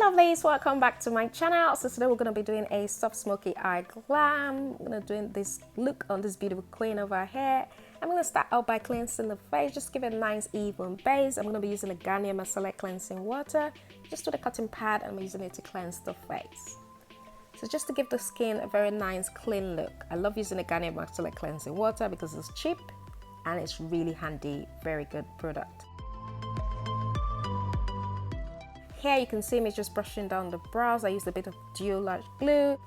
Lovelies, welcome back to my channel. So today we're going to be doing a soft smoky eye glam. We're going to be doing this look on this beautiful queen over here. I'm going to start out by cleansing the face, just give it a nice even base. I'm going to be using the Garnier Micellar Cleansing water, just with a cotton pad. I'm using it to cleanse the face. So just to give the skin a very nice clean look. I love using the Garnier Micellar Cleansing water because it's cheap and it's really handy, very good product. Here you can see me just brushing down the brows. I used a bit of Duo Lash glue.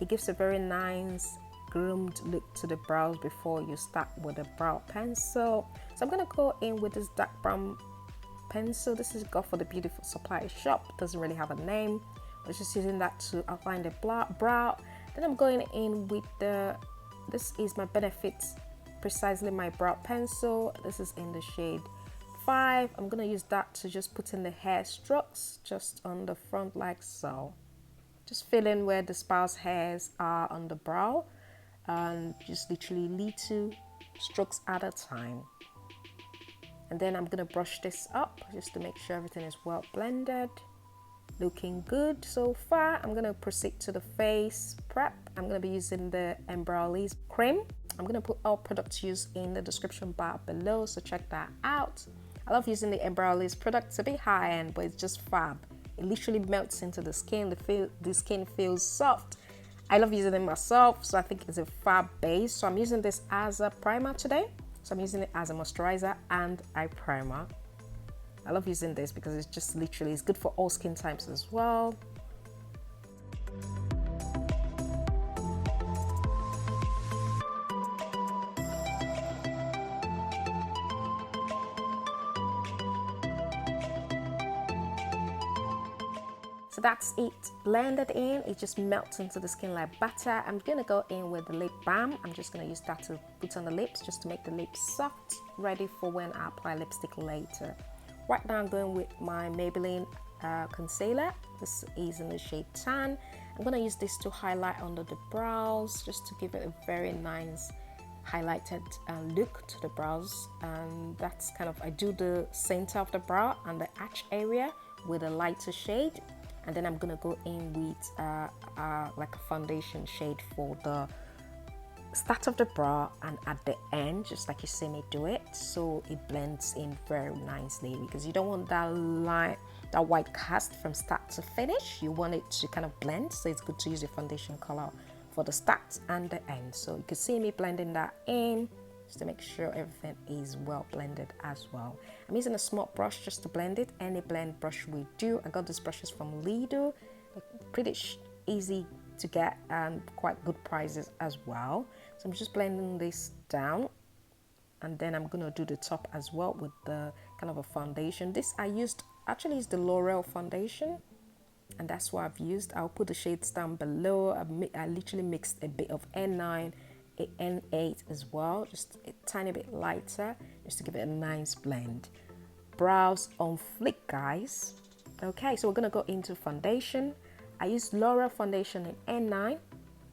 It gives a very nice groomed look to the brows before you start with a brow pencil. So I'm going to go in with this dark brown pencil. This is got for the Beautiful Supply shop. It doesn't really have a name. I was just using that to outline the brow. Then I'm going in with this is my Benefits Precisely My Brow Pencil. This is in the shade 5. I'm going to use that to just put in the hair strokes just on the front like so. Just fill in where the sparse hairs are on the brow and just literally little strokes at a time. And then I'm going to brush this up just to make sure everything is well blended. Looking good so far. I'm going to proceed to the face prep. I'm going to be using the Embroyolise cream. I'm going to put all products used in the description bar below, so check that out. I love using the Embroyolise product. It's a bit high-end, but it's just fab. It literally melts into the skin. The skin feels soft. I love using it myself, so I think it's a fab base. So I'm using this as a primer today. So I'm using it as a moisturizer and eye primer. I love using this because it's just literally, it's good for all skin types as well. So that's it blended in. It just melts into the skin like butter. I'm gonna go in with the lip balm. I'm just gonna use that to put on the lips just to make the lips soft, ready for when I apply lipstick later. Right now I'm going with my Maybelline concealer. This is in the shade Tan. I'm gonna use this to highlight under the brows just to give it a very nice highlighted look to the brows. And that's kind of, I do the center of the brow and the arch area with a lighter shade. And then I'm gonna go in with like a foundation shade for the start of the brow and at the end, just like you see me do it, so it blends in very nicely, because you don't want that line, that white cast from start to finish. You want it to kind of blend, so it's good to use your foundation color for the start and the end. So you can see me blending that in just to make sure everything is well blended as well. I'm using a small brush just to blend it. Any blend brush will do. I got these brushes from Lidl, pretty easy to get and quite good prices as well. So I'm just blending this down, and then I'm gonna do the top as well with the kind of a foundation. This I actually used the L'Oreal foundation, and that's what I've used. I'll put the shades down below. I literally mixed a bit of N9, N8 as well, just a tiny bit lighter, just to give it a nice blend. Brows on flick, guys. Okay, so we're gonna go into foundation. I used L'Oreal foundation in N9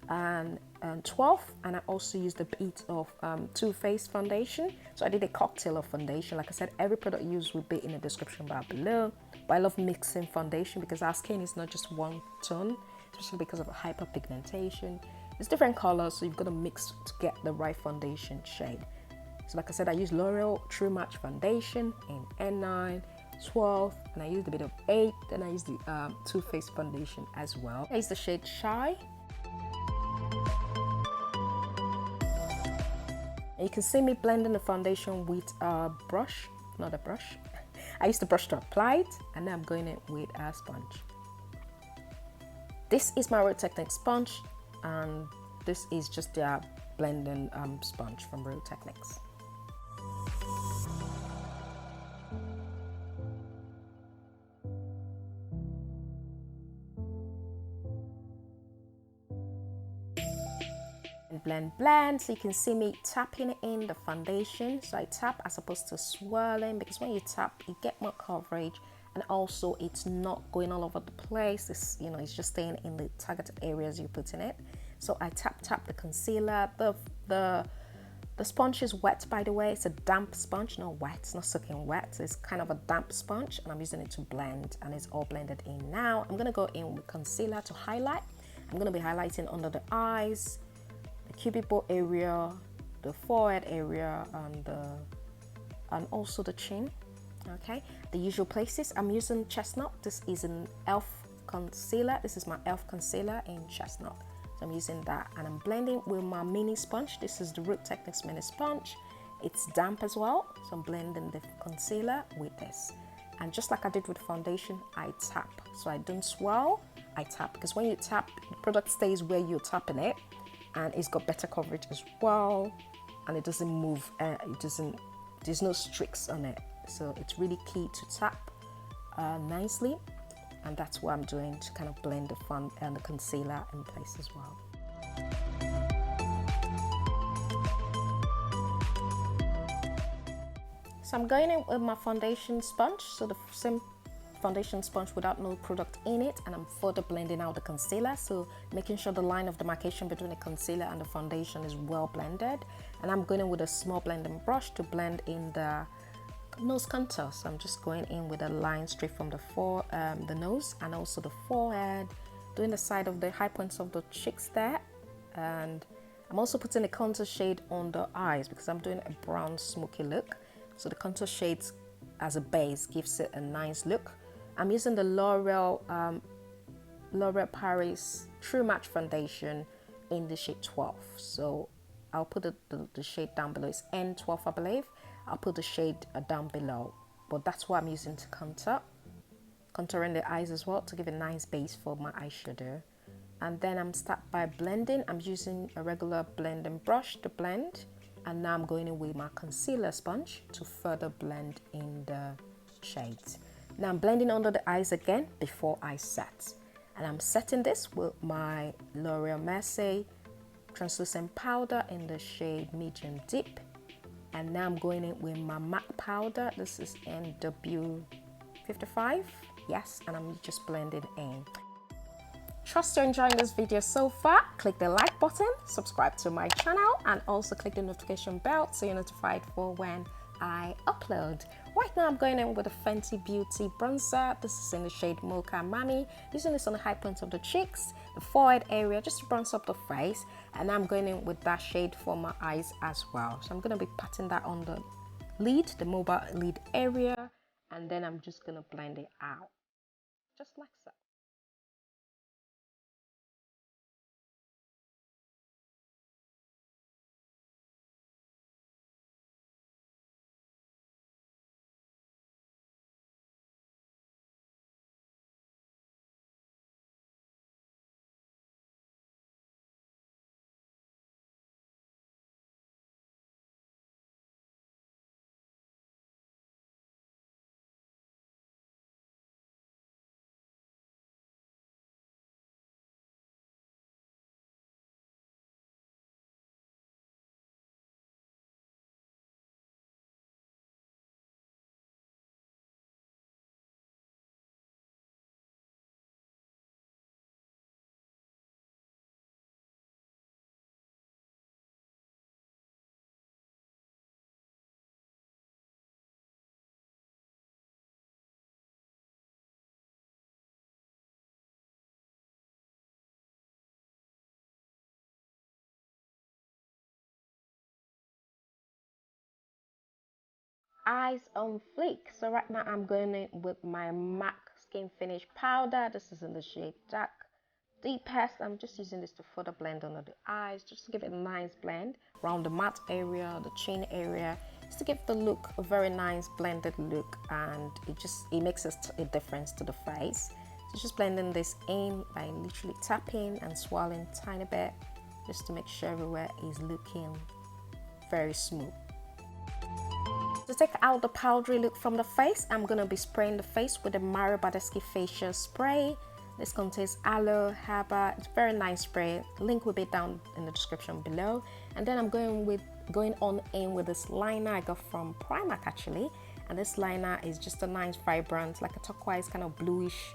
and 12, and I also used a bit of Too Faced foundation. So I did a cocktail of foundation. Like I said, every product used will be in the description bar below. But I love mixing foundation because our skin is not just one tone, especially because of hyperpigmentation. It's different colors, so you've got to mix to get the right foundation shade. So like I said, I used L'Oreal True Match foundation in N9, 12, and I used a bit of 8, then I used the Too Faced foundation as well. I used the shade Shy. And you can see me blending the foundation with a brush, not a brush. I used the brush to apply it, and then I'm going in with a sponge. This is my Real Techniques sponge, and this is just the blending sponge from Real Techniques. Blend, so you can see me tapping in the foundation. So I tap as opposed to swirling, because when you tap you get more coverage, and also it's not going all over the place. It's, you know, it's just staying in the target areas you put in it. So I tap the concealer, the The sponge is wet, by the way. It's a damp sponge, not wet. It's not soaking wet. It's kind of a damp sponge, and I'm using it to blend, and it's all blended in now. I'm gonna go in with concealer to highlight. I'm gonna be highlighting under the eyes, the cuticle area, the forehead area, and also the chin. Okay, the usual places. I'm using chestnut. This is an e.l.f. concealer. This is my e.l.f. concealer in chestnut. So I'm using that, and I'm blending with my mini sponge. This is the Root Techniques mini sponge. It's damp as well, so I'm blending the concealer with this. And just like I did with foundation, I tap. So I don't swirl, I tap, because when you tap, the product stays where you're tapping it, and it's got better coverage as well, and it doesn't move. There's no streaks on it. So it's really key to tap nicely. And that's what I'm doing to kind of blend the fun and the concealer in place as well. So I'm going in with my foundation sponge, so the same foundation sponge without no product in it, and I'm further blending out the concealer, so making sure the line of demarcation between the concealer and the foundation is well blended. And I'm going in with a small blending brush to blend in the nose contour. So I'm just going in with a line straight from the nose and also the forehead, doing the side of the high points of the cheeks there. And I'm also putting a contour shade on the eyes because I'm doing a brown smoky look. So the contour shades as a base gives it a nice look. I'm using the L'Oreal Paris True Match Foundation in the shade 12. So I'll put the shade down below. It's N12, I believe. I'll put the shade down below, but that's what I'm using to contouring the eyes as well, to give a nice base for my eyeshadow. And then I'm start by blending. I'm using a regular blending brush to blend, and now I'm going in with my concealer sponge to further blend in the shades. Now I'm blending under the eyes again before I set, and I'm setting this with my L'Oreal Mercier translucent powder in the shade medium deep. And now I'm going in with my MAC powder. This is Nw45, yes, and I'm just blending in. Trust you're enjoying this video so far. Click the like button, subscribe to my channel, and also click the notification bell so you're notified for when I upload. Right now I'm going in with a Fenty Beauty bronzer. This is in the shade Mocha Mami. Using this on the high points of the cheeks, the forehead area, just to bronze up the face. And I'm going in with that shade for my eyes as well. So I'm going to be patting that on the lid, the mobile lid area, and then I'm just going to blend it out, just like so. Eyes on fleek. So right now I'm going in with my MAC Skin Finish powder. This is in the shade Dark Deepest. I'm just using this to further blend under the eyes, just to give it a nice blend around the matte area, the chin area, just to give the look a very nice blended look, and it makes a difference to the face. So just blending this in by literally tapping and swirling a tiny bit, just to make sure everywhere is looking very smooth. To take out the powdery look from the face, I'm going to be spraying the face with the badesco facial spray. This contains aloe, herba. It's a very nice spray. Link will be down in the description below. And then I'm going on in with this liner I got from Primark actually. And this liner is just a nice vibrant, like a turquoise kind of bluish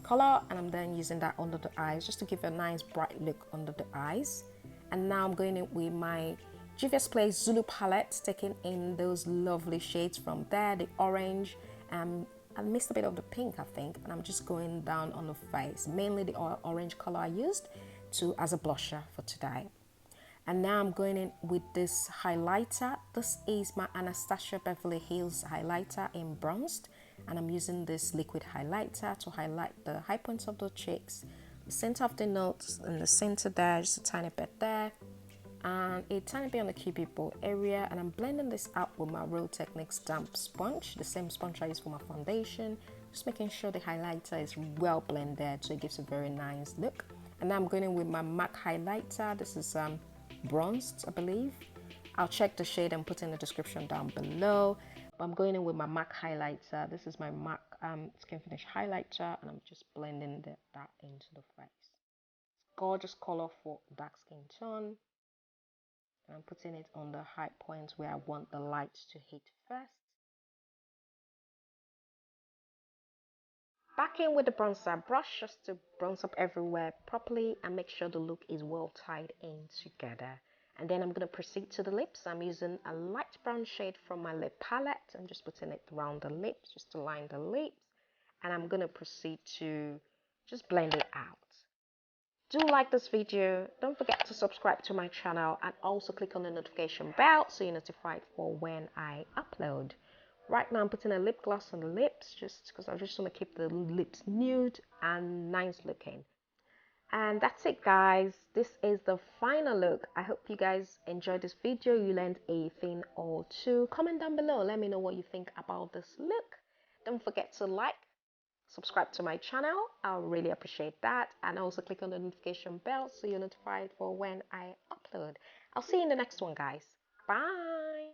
color. And I'm then using that under the eyes just to give a nice bright look under the eyes. And now I'm going in with my Juvia's Place Zulu palette, taking in those lovely shades from there, the orange, I missed a bit of the pink, I think, and I'm just going down on the face, mainly the orange color I used as a blusher for today. And now I'm going in with this highlighter. This is my Anastasia Beverly Hills highlighter in bronzed, and I'm using this liquid highlighter to highlight the high points of the cheeks, the center of the nose, and the center there, just a tiny bit there, and a tiny bit on the cupid bow area. And I'm blending this out with my Real Techniques damp sponge, the same sponge I use for my foundation, just making sure the highlighter is well blended so it gives a very nice look. And now I'm going in with my MAC highlighter. This is bronzed, I believe. I'll check the shade and put in the description down below. But I'm going in with my MAC highlighter. This is my MAC Skin Finish highlighter, and I'm just blending that into the face. Gorgeous color for dark skin tone. And I'm putting it on the high points where I want the light to hit first. Back in with the bronzer brush just to bronze up everywhere properly and make sure the look is well tied in together. And then I'm going to proceed to the lips. I'm using a light brown shade from my lip palette. I'm just putting it around the lips just to line the lips. And I'm going to proceed to just blend it out. Do like this video. Don't forget to subscribe to my channel and also click on the notification bell so you're notified for when I upload. Right now I'm putting a lip gloss on the lips just because I just want to keep the lips nude and nice looking. And that's it, guys. This is the final look. I hope you guys enjoyed this video. You learned a thing or two. Comment down below. Let me know what you think about this look. Don't forget to like, subscribe to my channel. I'll really appreciate that. And also click on the notification bell so you're notified for when I upload. I'll see you in the next one, guys. Bye.